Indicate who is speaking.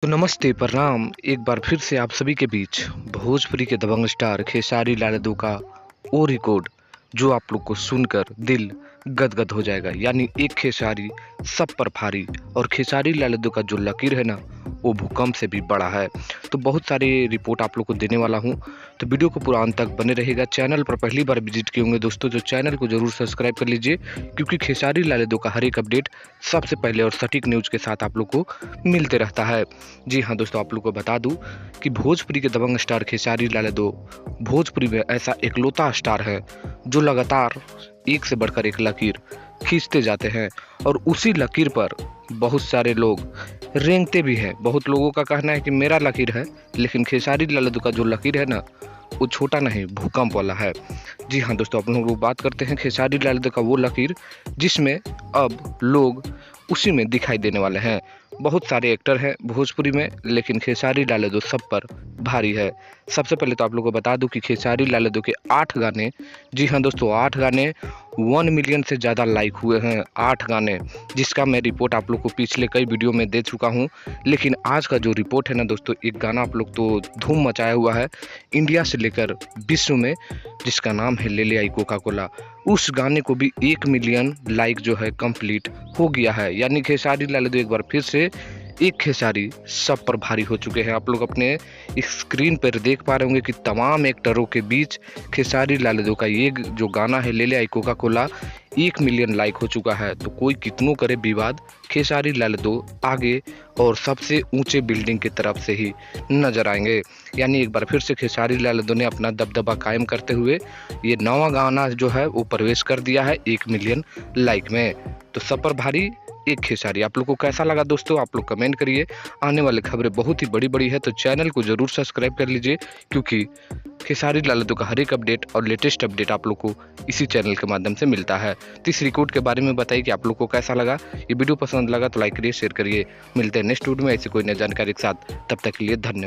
Speaker 1: नमस्ते प्रणाम। एक बार फिर से आप सभी के बीच भोजपुरी के दबंग स्टार खेसारी लाल यादव का वो रिकॉर्ड जो आप लोग को सुनकर दिल गदगद हो जाएगा। यानी एक खेसारी सब पर भारी, और खेसारी लाल यादव का जो लकीर है ना वो भूकंप से भी बड़ा है। तो बहुत सारे रिपोर्ट आप लोग को देने वाला हूँ, तो वीडियो को पूरा अंत तक बने रहेगा। चैनल पर पहली बार विजिट किए होंगे दोस्तों तो चैनल को जरूर सब्सक्राइब कर लीजिए, क्योंकि खेसारी लाल यादव का हर एक अपडेट सबसे पहले और सटीक न्यूज़ के साथ आप लोग को मिलते रहता है। जी हाँ दोस्तों, आप लोग को बता दूं कि भोजपुरी के दबंग स्टार खेसारी लाल यादव भोजपुरी में ऐसा इकलौता स्टार है जो लगातार एक से बढ़कर एक लकीर खींचते जाते हैं, और उसी लकीर पर बहुत सारे लोग रेंगते भी हैं। बहुत लोगों का कहना है कि मेरा लकीर है, लेकिन खेसारी लाल यादव का जो लकीर है ना वो छोटा नहीं, भूकंप वाला है। जी हाँ दोस्तों, आप लोग बात करते हैं खेसारी लाल यादव का वो लकीर जिसमें अब लोग उसी में दिखाई देने वाले हैं। बहुत सारे एक्टर हैं भोजपुरी में, लेकिन खेसारी लाल यादव सब पर भारी है। सबसे पहले तो आप लोगों को बता दूं कि खेसारी लाल यादव के 8 गाने, जी हाँ दोस्तों 8 गाने 1 मिलियन से ज़्यादा लाइक हुए हैं। 8 गाने, जिसका मैं रिपोर्ट आप लोग को पिछले कई वीडियो में दे चुका हूँ। लेकिन आज का जो रिपोर्ट है ना दोस्तों, एक गाना आप लोग तो धूम मचाया हुआ है इंडिया से लेकर विश्व में, जिसका नाम है ले ले आई कोका कोला। उस गाने को भी 1 मिलियन लाइक जो है कंप्लीट हो गया है। यानी खेसारी लाल यादव एक बार फिर से एक खेसारी सब पर भारी हो चुके हैं। आप लोग अपने स्क्रीन पर देख पा रहे होंगे कि तमाम एक्टरों के बीच खेसारी लाल यादव का ये जो गाना है ले ले आई कोका कोला 1 मिलियन लाइक हो चुका है। तो कोई कितनों करे विवाद, खेसारी लाल यादव आगे और सबसे ऊंचे बिल्डिंग की तरफ से ही नजर आएंगे। यानी एक बार फिर से खेसारी लाल यादव ने अपना दबदबा कायम करते हुए ये नवा गाना जो है वो प्रवेश कर दिया है 1 मिलियन लाइक में। तो सब पर भारी एक खेसारी। आप लोग को कैसा लगा दोस्तों, आप लोग कमेंट करिए। आने वाली खबरें बहुत ही बड़ी बड़ी है, तो चैनल को जरूर सब्सक्राइब कर लीजिए, क्योंकि खेसारी लाल यादव का हर एक अपडेट और लेटेस्ट अपडेट आप लोग को इसी चैनल के माध्यम से मिलता है। तो इस रिकॉर्ड के बारे में बताइए कि आप लोग को कैसा लगा। ये वीडियो पसंद लगा तो लाइक करिए, शेयर करिए। मिलते हैं नेक्स्ट वीडियो में ऐसी कोई नई जानकारी के साथ। तब तक के लिए धन्यवाद।